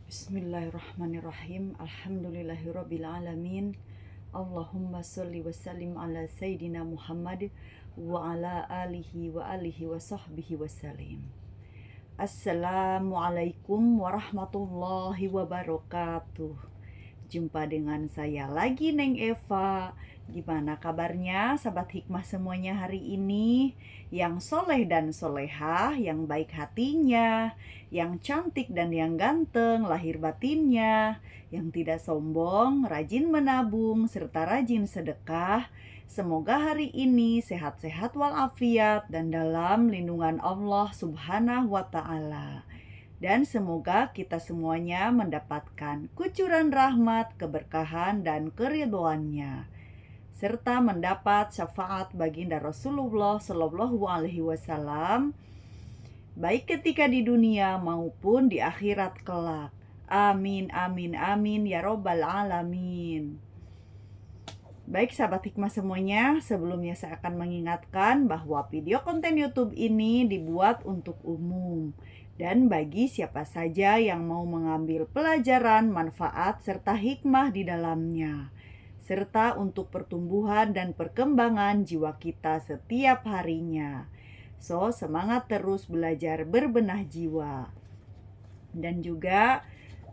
Bismillahirrahmanirrahim. Alhamdulillahirrabbilalamin. Allahumma salli wa sallim ala Sayyidina Muhammad wa ala alihi wa sahbihi wa sallim. Assalamualaikum warahmatullahi wabarakatuh. Jumpa dengan saya lagi, Neng Eva. Gimana kabarnya sahabat hikmah semuanya hari ini? Yang soleh dan solehah, yang baik hatinya, yang cantik dan yang ganteng lahir batinnya, yang tidak sombong, rajin menabung, serta rajin sedekah. Semoga hari ini sehat-sehat walafiat dan dalam lindungan Allah Subhanahu wa Ta'ala. Dan semoga kita semuanya mendapatkan kucuran rahmat, keberkahan, dan keridhoannya, serta mendapat syafaat baginda Rasulullah Shallallahu Alaihi Wasallam, baik ketika di dunia maupun di akhirat kelak. Amin, amin, amin, ya robbal alamin. Baik sahabat hikmah semuanya, sebelumnya saya akan mengingatkan bahwa video konten YouTube ini dibuat untuk umum dan bagi siapa saja yang mau mengambil pelajaran, manfaat, serta hikmah di dalamnya, serta untuk pertumbuhan dan perkembangan jiwa kita setiap harinya. So, semangat terus belajar berbenah jiwa. Dan juga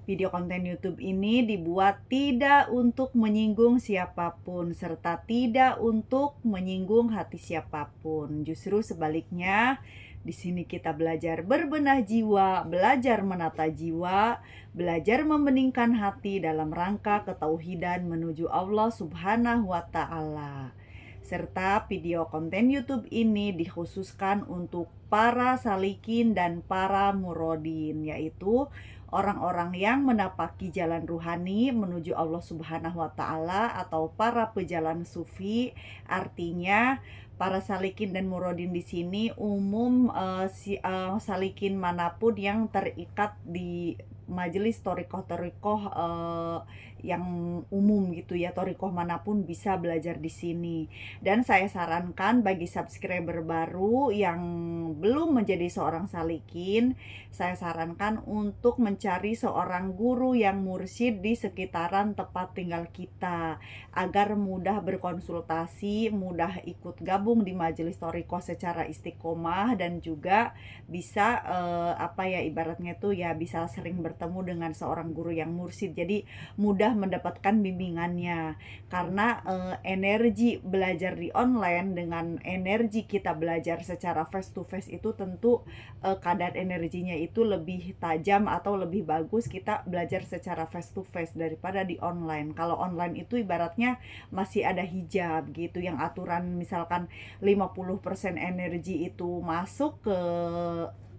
video konten YouTube ini dibuat tidak untuk menyinggung siapapun serta tidak untuk menyinggung hati siapapun. Justru sebaliknya, di sini kita belajar berbenah jiwa, belajar menata jiwa, belajar membeningkan hati dalam rangka ketauhidan menuju Allah Subhanahu wa Ta'ala. Serta video konten YouTube ini dikhususkan untuk para salikin dan para murodin, yaitu orang-orang yang menapaki jalan ruhani menuju Allah Subhanahu wa Ta'ala atau para pejalan sufi. Artinya para salikin dan murodin di sini umum salikin manapun yang terikat di majelis torikoh-torikoh yang umum gitu ya, torikoh manapun bisa belajar di sini. Dan saya sarankan bagi subscriber baru yang belum menjadi seorang salikin, saya sarankan untuk mencari seorang guru yang mursyid di sekitaran tempat tinggal kita, agar mudah berkonsultasi, mudah ikut gabung di majelis torikoh secara istiqomah, dan juga bisa ibaratnya tuh ya bisa sering bertemu dengan seorang guru yang mursyid. Jadi mudah mendapatkan bimbingannya, karena energi belajar di online dengan energi kita belajar secara face to face itu tentu kadar energinya itu lebih tajam atau lebih bagus kita belajar secara face to face daripada di online. Kalau online itu ibaratnya masih ada hijab gitu, yang aturan misalkan 50% energi itu masuk ke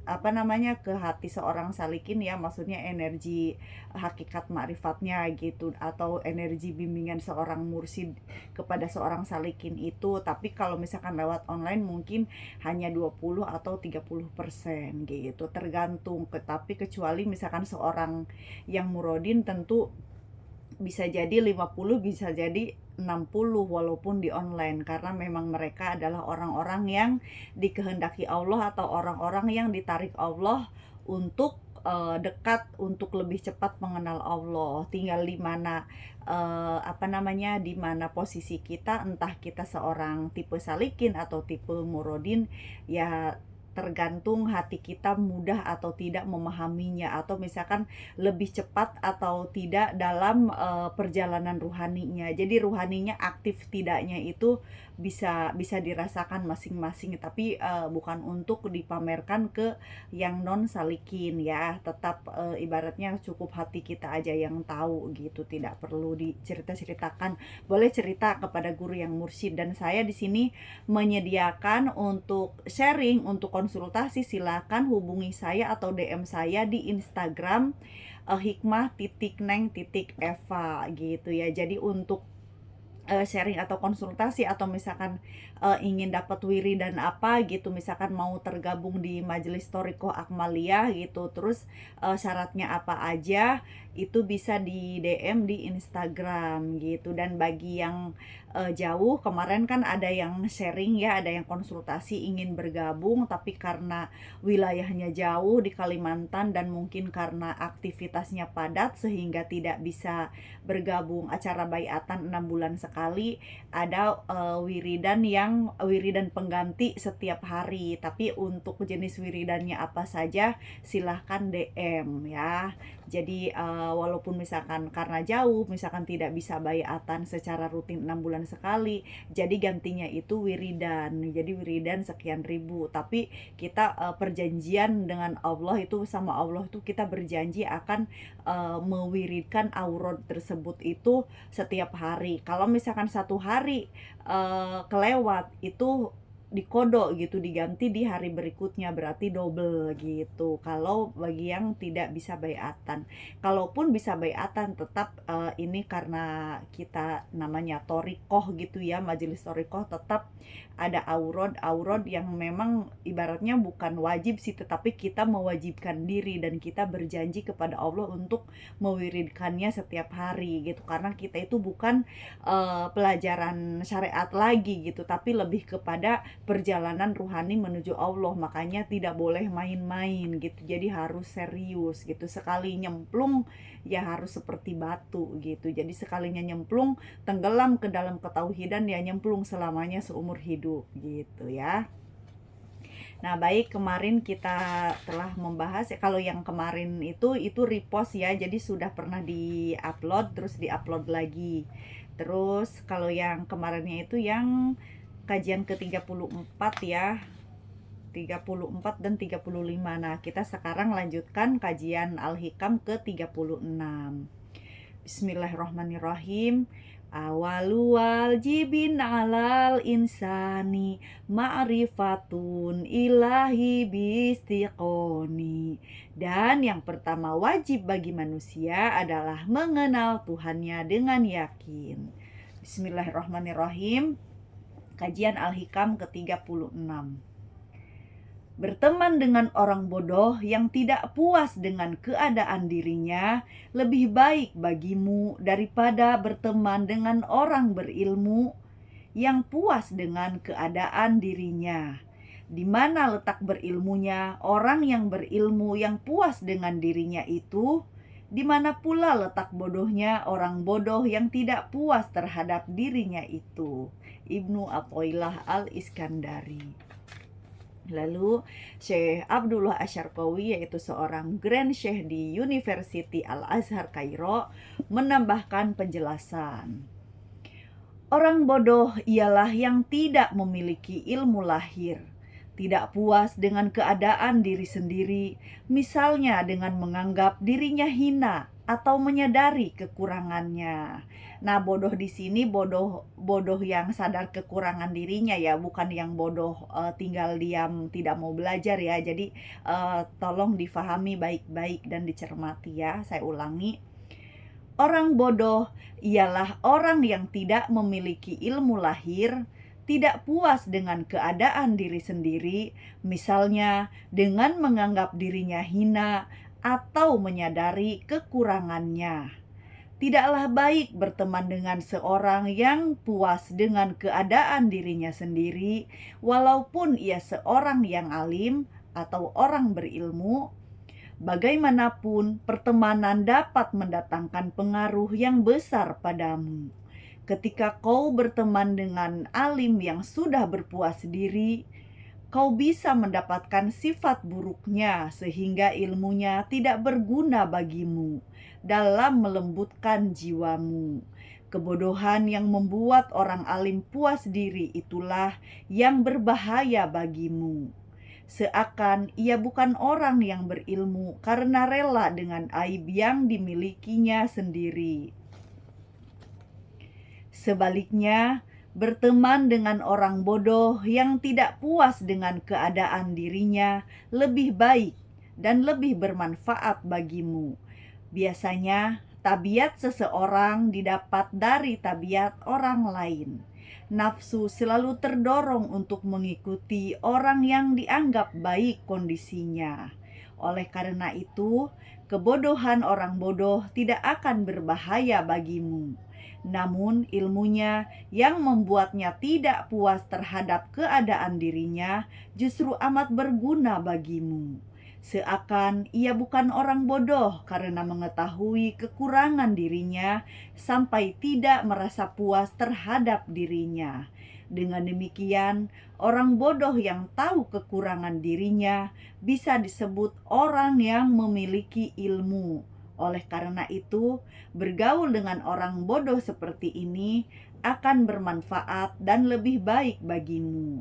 ke hati seorang salikin ya, maksudnya energi hakikat ma'rifatnya gitu, atau energi bimbingan seorang mursyid kepada seorang salikin itu. Tapi kalau misalkan lewat online mungkin hanya 20 atau 30% gitu, tergantung. Tapi kecuali misalkan seorang yang murodin tentu bisa jadi 50, bisa jadi 60 walaupun di online, karena memang mereka adalah orang-orang yang dikehendaki Allah atau orang-orang yang ditarik Allah untuk dekat, untuk lebih cepat mengenal Allah. Tinggal di mana di mana posisi kita, entah kita seorang tipe salikin atau tipe murodin, ya tergantung hati kita mudah atau tidak memahaminya, atau misalkan lebih cepat atau tidak dalam perjalanan ruhaninya. Jadi ruhaninya aktif tidaknya itu bisa dirasakan masing-masing, tapi bukan untuk dipamerkan ke yang non salikin ya. Tetap ibaratnya cukup hati kita aja yang tahu gitu, tidak perlu dicerita-ceritakan. Boleh cerita kepada guru yang mursyid, dan saya di sini menyediakan untuk sharing, untuk konsultasi, silakan hubungi saya atau DM saya di Instagram hikmah.neng.eva gitu ya. Jadi untuk sharing atau konsultasi atau misalkan, ingin dapat wiridan apa gitu, misalkan mau tergabung di Majelis Thoriqoh Akmaliyah gitu, terus, syaratnya apa aja, itu bisa di DM di Instagram gitu. Dan bagi yang, jauh, kemarin kan ada yang sharing ya, ada yang konsultasi ingin bergabung, tapi karena wilayahnya jauh di Kalimantan dan mungkin karena aktivitasnya padat sehingga tidak bisa bergabung acara baiatan 6 bulan sekali. Ada wiridan pengganti setiap hari, tapi untuk jenis wiridannya apa saja silahkan DM ya. Jadi walaupun misalkan karena jauh, misalkan tidak bisa baiatan secara rutin 6 bulan sekali, jadi gantinya itu wiridan. Jadi wiridan sekian ribu, tapi kita perjanjian dengan Allah itu, sama Allah itu kita berjanji akan mewiridkan aurat tersebut itu setiap hari. Kalau misalkan satu hari kelewat, itu dikodok gitu, diganti di hari berikutnya, berarti double gitu. Kalau bagi yang tidak bisa baiatan, kalaupun bisa baiatan tetap ini karena kita namanya thoriqoh gitu ya, majelis thoriqoh, tetap ada aurat yang memang ibaratnya bukan wajib sih, tetapi kita mewajibkan diri dan kita berjanji kepada Allah untuk mewiridkannya setiap hari gitu. Karena kita itu bukan pelajaran syariat lagi gitu, tapi lebih kepada perjalanan ruhani menuju Allah. Makanya tidak boleh main-main gitu, jadi harus serius gitu. Sekali nyemplung ya harus seperti batu gitu. Jadi sekalinya nyemplung, tenggelam ke dalam ketauhidan, ya nyemplung selamanya seumur hidup gitu ya. Nah, baik, kemarin kita telah membahas ya, kalau yang kemarin itu repost ya, jadi sudah pernah di-upload, terus di-upload lagi. Terus kalau yang kemarinnya itu yang kajian ke-34 ya, 34 dan 35. Nah, kita sekarang lanjutkan kajian Al-Hikam ke-36. Bismillahirrahmanirrahim. Awalu wajibin alal insani ma'rifatun ilahi bistiqoni. Dan yang pertama wajib bagi manusia adalah mengenal Tuhannya dengan yakin. Bismillahirrahmanirrahim. Kajian Al-Hikam ke-36. Berteman dengan orang bodoh yang tidak puas dengan keadaan dirinya lebih baik bagimu daripada berteman dengan orang berilmu yang puas dengan keadaan dirinya. Di mana letak berilmunya orang yang berilmu yang puas dengan dirinya itu? Di mana pula letak bodohnya orang bodoh yang tidak puas terhadap dirinya itu? Ibnu Athaillah Al-Iskandari. Lalu Syekh Abdullah Asyarqawi, yaitu seorang Grand Syekh di University Al-Azhar Kairo, menambahkan penjelasan. Orang bodoh ialah yang tidak memiliki ilmu lahir, tidak puas dengan keadaan diri sendiri, misalnya dengan menganggap dirinya hina atau menyadari kekurangannya. Nah, bodoh di sini bodoh yang sadar kekurangan dirinya ya, bukan yang bodoh tinggal diam tidak mau belajar ya. Jadi tolong difahami baik-baik dan dicermati ya. Saya ulangi. Orang bodoh ialah orang yang tidak memiliki ilmu lahir, tidak puas dengan keadaan diri sendiri, misalnya dengan menganggap dirinya hina atau menyadari kekurangannya. Tidaklah baik berteman dengan seorang yang puas dengan keadaan dirinya sendiri, walaupun ia seorang yang alim atau orang berilmu. Bagaimanapun, pertemanan dapat mendatangkan pengaruh yang besar padamu. Ketika kau berteman dengan alim yang sudah berpuas diri, kau bisa mendapatkan sifat buruknya sehingga ilmunya tidak berguna bagimu dalam melembutkan jiwamu. Kebodohan yang membuat orang alim puas diri itulah yang berbahaya bagimu. Seakan ia bukan orang yang berilmu karena rela dengan aib yang dimilikinya sendiri. Sebaliknya, berteman dengan orang bodoh yang tidak puas dengan keadaan dirinya lebih baik dan lebih bermanfaat bagimu. Biasanya, Tabiat seseorang didapat dari tabiat orang lain. Nafsu selalu terdorong untuk mengikuti orang yang dianggap baik kondisinya. Oleh karena itu, kebodohan orang bodoh tidak akan berbahaya bagimu. Namun ilmunya yang membuatnya tidak puas terhadap keadaan dirinya justru amat berguna bagimu. Seakan ia bukan orang bodoh karena mengetahui kekurangan dirinya sampai tidak merasa puas terhadap dirinya. Dengan demikian, orang bodoh yang tahu kekurangan dirinya bisa disebut orang yang memiliki ilmu. Oleh karena itu, bergaul dengan orang bodoh seperti ini akan bermanfaat dan lebih baik bagimu.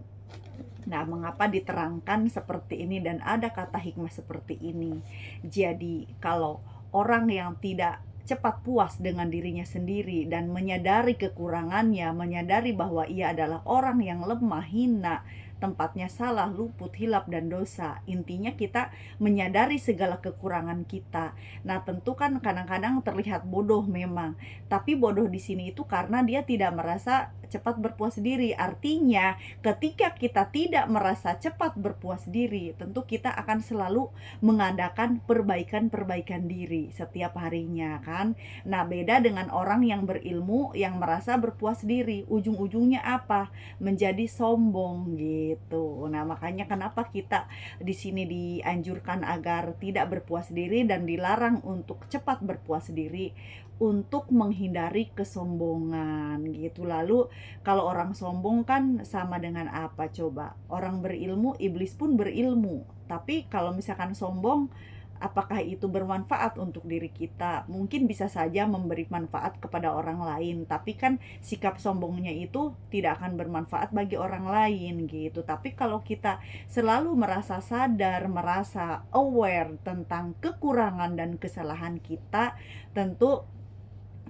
Nah, mengapa diterangkan seperti ini dan ada kata hikmah seperti ini? Jadi, kalau orang yang tidak cepat puas dengan dirinya sendiri dan menyadari kekurangannya, menyadari bahwa ia adalah orang yang lemah, hina, tempatnya salah, luput, hilap, dan dosa. Intinya kita menyadari segala kekurangan kita. Nah, tentu kan kadang-kadang terlihat bodoh memang, tapi bodoh di sini itu karena dia tidak merasa cepat berpuas diri. Artinya, ketika kita tidak merasa cepat berpuas diri, tentu kita akan selalu mengadakan perbaikan-perbaikan diri setiap harinya kan. Nah, beda dengan orang yang berilmu yang merasa berpuas diri. Ujung-ujungnya apa? Menjadi sombong gitu. Nah, makanya kenapa kita di sini dianjurkan agar tidak berpuas diri dan dilarang untuk cepat berpuas diri untuk menghindari kesombongan gitu. Lalu kalau orang sombong kan sama dengan apa coba? Orang berilmu, iblis pun berilmu. Tapi kalau misalkan sombong, apakah itu bermanfaat untuk diri kita? Mungkin bisa saja memberi manfaat kepada orang lain, tapi kan sikap sombongnya itu tidak akan bermanfaat bagi orang lain gitu. Tapi kalau kita selalu merasa sadar, merasa aware tentang kekurangan dan kesalahan kita, tentu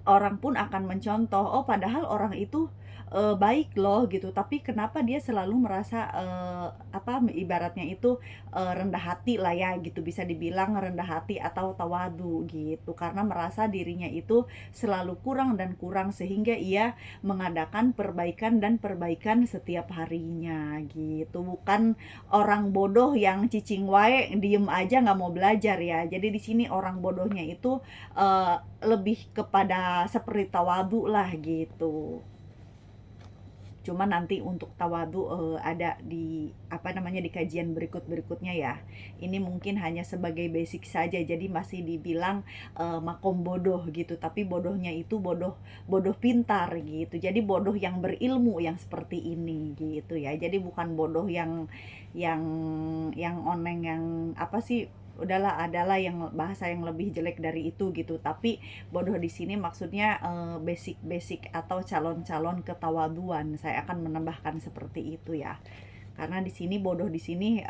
orang pun akan mencontoh, oh padahal orang itu baik loh gitu, tapi kenapa dia selalu merasa ibaratnya itu rendah hati lah ya gitu, bisa dibilang rendah hati atau tawadu gitu, karena merasa dirinya itu selalu kurang dan kurang sehingga ia mengadakan perbaikan dan perbaikan setiap harinya gitu. Bukan orang bodoh yang cicing wae diem aja nggak mau belajar ya. Jadi di sini orang bodohnya itu lebih kepada seperti tawadu lah gitu. Cuma nanti untuk tawadu ada di di kajian berikutnya ya. Ini mungkin hanya sebagai basic saja, jadi masih dibilang makom bodoh gitu, tapi bodohnya itu bodoh pintar gitu. Jadi bodoh yang berilmu yang seperti ini gitu ya. Jadi bukan bodoh yang oneng, yang udahlah, adalah yang bahasa yang lebih jelek dari itu gitu. Tapi bodoh di sini maksudnya basic atau calon-calon ketawaduan. Saya akan menambahkan seperti itu ya. Karena di sini bodoh di sini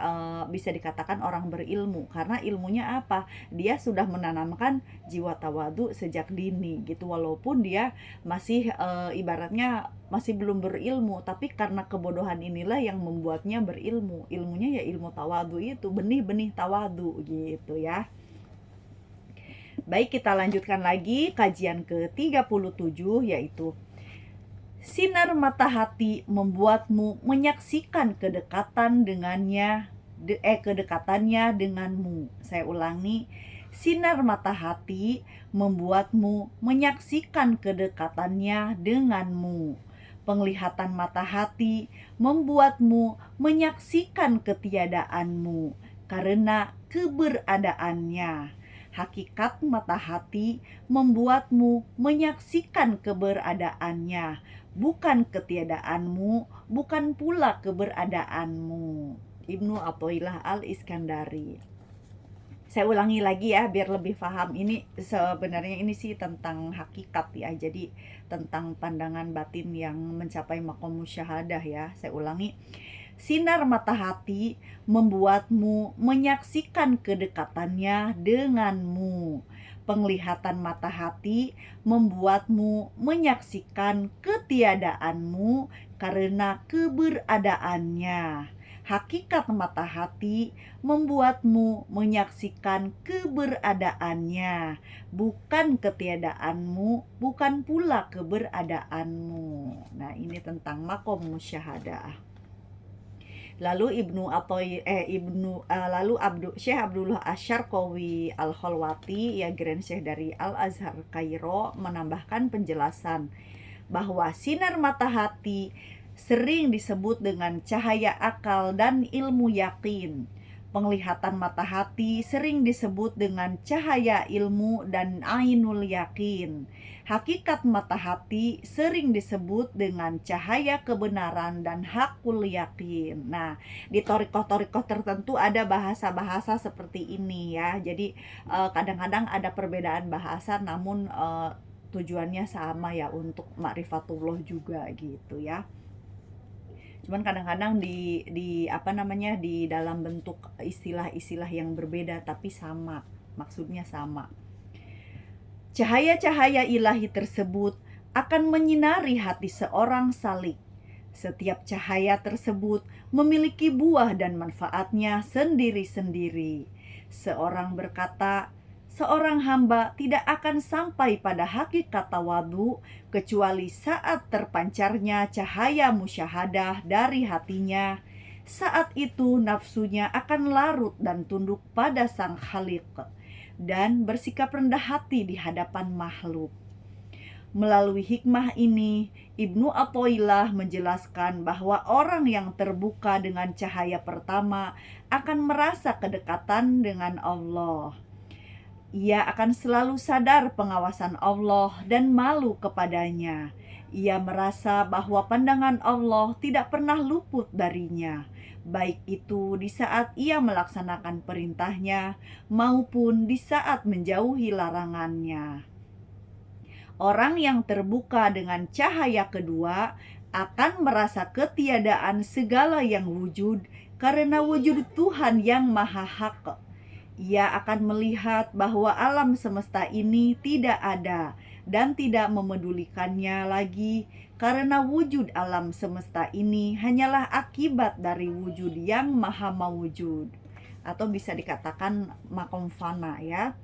bisa dikatakan orang berilmu, karena ilmunya apa? Dia sudah menanamkan jiwa tawadu sejak dini gitu, walaupun dia masih ibaratnya masih belum berilmu, tapi karena kebodohan inilah yang membuatnya berilmu. Ilmunya ya ilmu tawadu itu, benih-benih tawadu gitu ya. Baik, kita lanjutkan lagi kajian ke-37, yaitu sinar mata hati membuatmu menyaksikan kedekatannya denganmu. Saya ulangi, sinar mata hati membuatmu menyaksikan kedekatannya denganmu. Penglihatan mata hati membuatmu menyaksikan ketiadaanmu karena keberadaannya. Hakikat mata hati membuatmu menyaksikan keberadaannya, bukan ketiadaanmu, bukan pula keberadaanmu. Ibnu Athaillah Al-Iskandari. Saya ulangi lagi ya biar lebih paham. Ini sebenarnya ini sih tentang hakikat ya. Jadi tentang pandangan batin yang mencapai maqam musyahadah ya. Saya ulangi. Sinar mata hati membuatmu menyaksikan kedekatannya denganmu. Penglihatan mata hati membuatmu menyaksikan ketiadaanmu karena keberadaannya. Hakikat mata hati membuatmu menyaksikan keberadaannya, bukan ketiadaanmu, bukan pula keberadaanmu. Nah, ini tentang makom musyahadah. Lalu Syekh Abdullah Asyarqawi Al-Khalwati, ya Grand Syekh dari Al-Azhar Kairo, menambahkan penjelasan bahwa sinar mata hati sering disebut dengan cahaya akal dan ilmu yakin. Penglihatan mata hati sering disebut dengan cahaya ilmu dan ainul yakin. Hakikat mata hati sering disebut dengan cahaya kebenaran dan hakul yakin. Nah, di torikoh-torikoh tertentu ada bahasa-bahasa seperti ini ya. Jadi kadang-kadang ada perbedaan bahasa, namun tujuannya sama ya, untuk ma'rifatullah juga gitu ya. Cuman kadang-kadang di dalam bentuk istilah-istilah yang berbeda tapi sama, maksudnya sama. Cahaya-cahaya ilahi tersebut akan menyinari hati seorang salik. Setiap cahaya tersebut memiliki buah dan manfaatnya sendiri-sendiri. Seorang berkata, seorang hamba tidak akan sampai pada hakikat tawadu kecuali saat terpancarnya cahaya musyahadah dari hatinya. Saat itu nafsunya akan larut dan tunduk pada sang khaliq dan bersikap rendah hati di hadapan makhluk. Melalui hikmah ini, Ibnu Athaillah menjelaskan bahwa orang yang terbuka dengan cahaya pertama akan merasa kedekatan dengan Allah. Ia akan selalu sadar pengawasan Allah dan malu kepadanya. Ia merasa bahwa pandangan Allah tidak pernah luput darinya, baik itu di saat ia melaksanakan perintahnya maupun di saat menjauhi larangannya. Orang yang terbuka dengan cahaya kedua akan merasa ketiadaan segala yang wujud karena wujud Tuhan yang Maha Hak. Ia akan melihat bahwa alam semesta ini tidak ada dan tidak memedulikannya lagi, karena wujud alam semesta ini hanyalah akibat dari wujud yang maha mawujud, atau bisa dikatakan makom fana ya.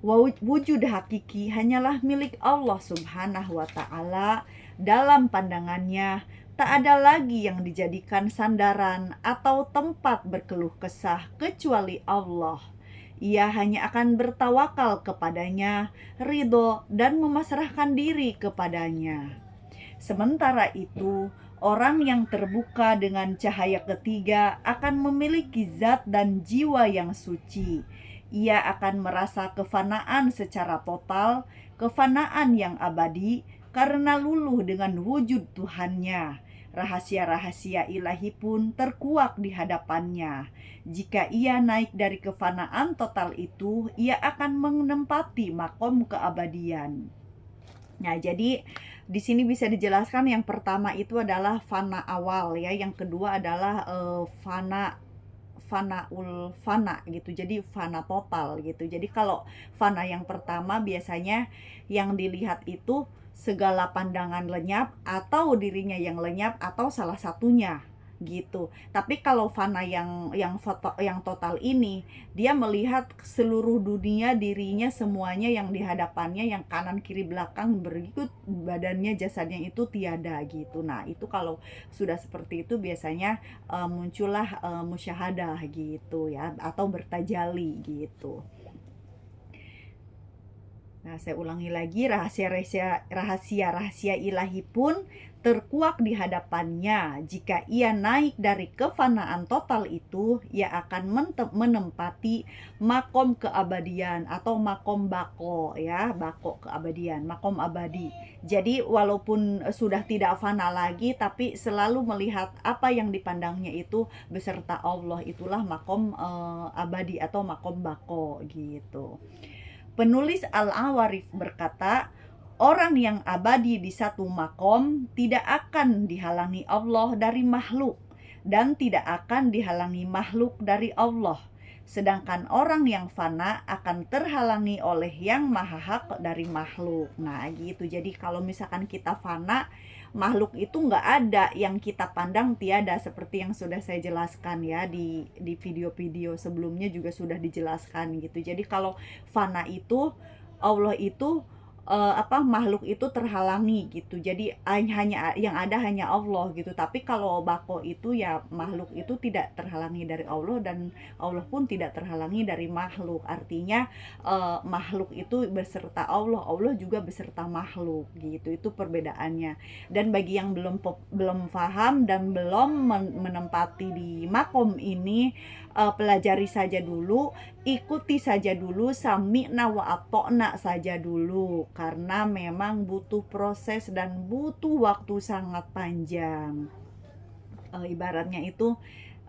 Wujud hakiki hanyalah milik Allah Subhanahu wa ta'ala. Dalam pandangannya tak ada lagi yang dijadikan sandaran atau tempat berkeluh kesah kecuali Allah. Ia hanya akan bertawakal kepadanya, ridho dan memasrahkan diri kepadanya. Sementara itu, orang yang terbuka dengan cahaya ketiga akan memiliki zat dan jiwa yang suci. Ia akan merasa kefanaan secara total, kefanaan yang abadi, karena luluh dengan wujud Tuhannya. Rahasia-rahasia ilahi pun terkuak di hadapannya. Jika ia naik dari kefanaan total itu, ia akan menempati makom keabadian. Nah, jadi di sini bisa dijelaskan, yang pertama itu adalah fana awal ya, yang kedua adalah fanaul fana gitu. Jadi fana total gitu. Jadi kalau fana yang pertama biasanya yang dilihat itu segala pandangan lenyap, atau dirinya yang lenyap, atau salah satunya gitu. Tapi kalau fana yang total ini, dia melihat seluruh dunia, dirinya, semuanya yang di hadapannya, yang kanan kiri belakang berikut badannya, jasadnya itu tiada gitu. Nah, itu kalau sudah seperti itu biasanya muncullah musyahadah gitu ya, atau bertajali gitu. Nah, saya ulangi lagi, rahasia-rahasia ilahi pun terkuak di hadapannya. Jika ia naik dari kefanaan total itu, ia akan menempati makom keabadian atau makom bako ya, bako keabadian, makom abadi. Jadi walaupun sudah tidak fana lagi, tapi selalu melihat apa yang dipandangnya itu beserta Allah, itulah makom abadi atau makom bako gitu. Penulis Al-Awarif berkata, orang yang abadi di satu makom tidak akan dihalangi Allah dari makhluk, dan tidak akan dihalangi makhluk dari Allah. sedangkan orang yang fana akan terhalangi oleh yang maha hak dari makhluk. Nah gitu, jadi kalau misalkan kita fana, makhluk itu nggak ada, yang kita pandang tiada, seperti yang sudah saya jelaskan ya di video-video sebelumnya juga sudah dijelaskan gitu. Jadi kalau fana itu, Allah itu makhluk itu terhalangi gitu. Jadi hanya yang ada hanya Allah gitu. Tapi kalau bako itu ya makhluk itu tidak terhalangi dari Allah, dan Allah pun tidak terhalangi dari makhluk. Artinya makhluk itu beserta Allah, Allah juga beserta makhluk gitu. Itu perbedaannya. Dan bagi yang belum paham dan belum menempati di makom ini, pelajari saja dulu, ikuti saja dulu, sami'na wa ata'na saja dulu, karena memang butuh proses dan butuh waktu sangat panjang. Ibaratnya itu,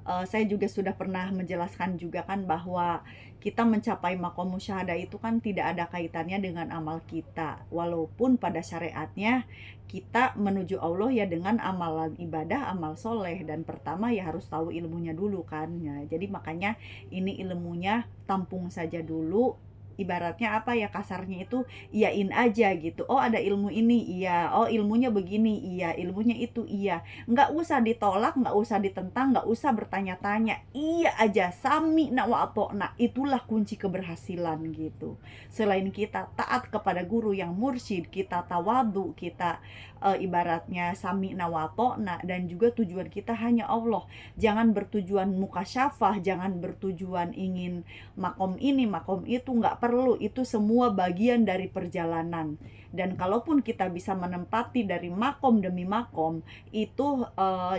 saya juga sudah pernah menjelaskan juga kan, bahwa kita mencapai makom musyahadah itu kan tidak ada kaitannya dengan amal kita. Walaupun pada syariatnya kita menuju Allah ya dengan amalan ibadah, amal soleh. Dan pertama ya harus tahu ilmunya dulu kan. Ya, jadi makanya ini ilmunya tampung saja dulu. Ibaratnya apa ya, kasarnya itu iyain aja gitu. Oh ada ilmu ini, iya. Oh ilmunya begini, iya. Ilmunya itu, iya. Nggak usah ditolak, nggak usah ditentang, nggak usah bertanya-tanya, iya aja, sami na wa atokna. Itulah kunci keberhasilan gitu. Selain kita taat kepada guru yang mursyid, kita tawadu, kita ibaratnya sami na wa atokna, dan juga tujuan kita hanya Allah. Jangan bertujuan mukasyafah, jangan bertujuan ingin makom ini makom itu, nggak perlu. Itu semua bagian dari perjalanan. Dan kalaupun kita bisa menempati dari makom demi makom, itu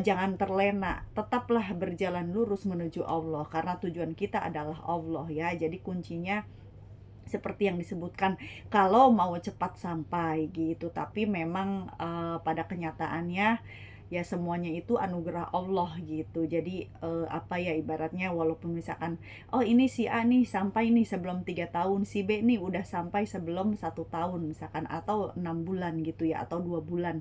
jangan terlena, tetaplah berjalan lurus menuju Allah, karena tujuan kita adalah Allah ya. Jadi kuncinya seperti yang disebutkan, kalau mau cepat sampai gitu. Tapi memang pada kenyataannya ya semuanya itu anugerah Allah gitu. Jadi ibaratnya walaupun misalkan oh ini si A nih sampai nih sebelum 3 tahun, si B nih udah sampai sebelum 1 tahun misalkan, atau 6 bulan gitu ya, atau 2 bulan,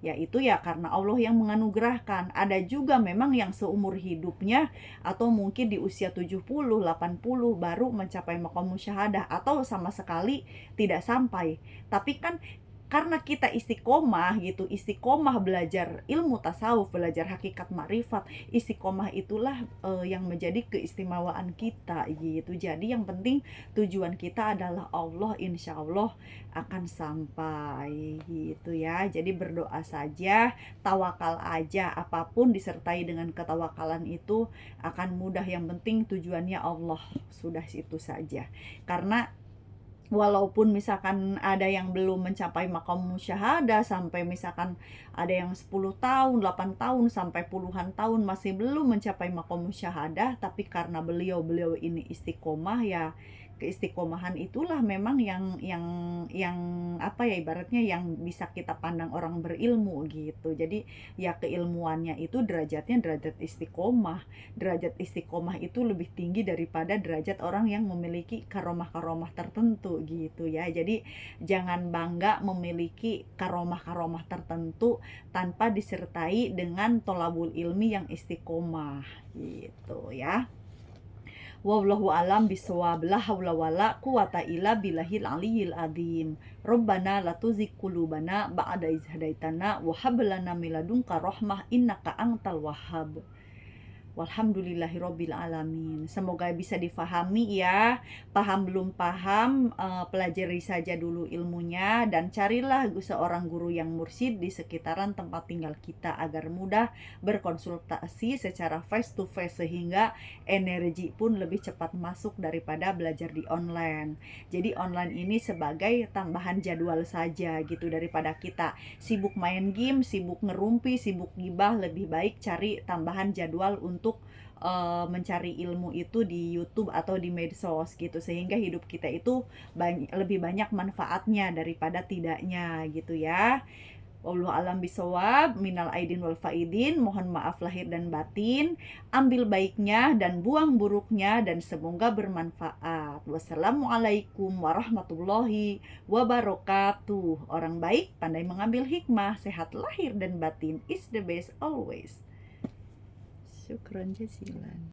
ya itu ya karena Allah yang menganugerahkan. Ada juga memang yang seumur hidupnya, atau mungkin di usia 70, 80 baru mencapai maqam musyahadah, atau sama sekali tidak sampai. Tapi kan karena kita istiqomah gitu, istiqomah belajar ilmu tasawuf, belajar hakikat makrifat, istiqomah itulah yang menjadi keistimewaan kita gitu. Jadi yang penting tujuan kita adalah Allah, insya Allah akan sampai gitu ya. Jadi berdoa saja, tawakal aja, apapun disertai dengan ketawakalan itu akan mudah. Yang penting tujuannya Allah, sudah itu saja. Karena walaupun misalkan ada yang belum mencapai maqam musyahadah, sampai misalkan ada yang 10 tahun, 8 tahun, sampai puluhan tahun masih belum mencapai maqam musyahadah, tapi karena beliau ini istiqomah, ya keistiqomahan itulah memang yang ibaratnya yang bisa kita pandang orang berilmu gitu. Jadi ya keilmuannya itu derajatnya derajat istiqomah. Derajat istiqomah itu lebih tinggi daripada derajat orang yang memiliki karomah-karomah tertentu gitu ya. Jadi jangan bangga memiliki karomah-karomah tertentu tanpa disertai dengan tolabul ilmi yang istiqomah gitu ya. Wallahu alam bisawab. La haula wala quwata illa billahil aliyil adzim. Rabbana la tuzigh qulubana ba'da idh hadaitana wa hab lana min ladunka rahmah innaka antal wahhab. Walhamdulillahirabbil alamin. Semoga bisa difahami ya. Paham belum paham, pelajari saja dulu ilmunya, dan carilah seorang guru yang mursyid di sekitaran tempat tinggal kita agar mudah berkonsultasi secara face to face, sehingga energi pun lebih cepat masuk daripada belajar di online. Jadi online ini sebagai tambahan jadwal saja gitu, daripada kita sibuk main game, sibuk ngerumpi, sibuk gibah. Lebih baik cari tambahan jadwal untuk mencari ilmu itu di YouTube atau di medsos gitu, sehingga hidup kita itu lebih banyak manfaatnya daripada tidaknya gitu ya. Wallahu alam bisawab, minal aidin wal faidin. Mohon maaf lahir dan batin. Ambil baiknya dan buang buruknya, dan semoga bermanfaat. Wassalamualaikum warahmatullahi wabarakatuh. Orang baik pandai mengambil hikmah. Sehat lahir dan batin is the best always. Syukron jazilan.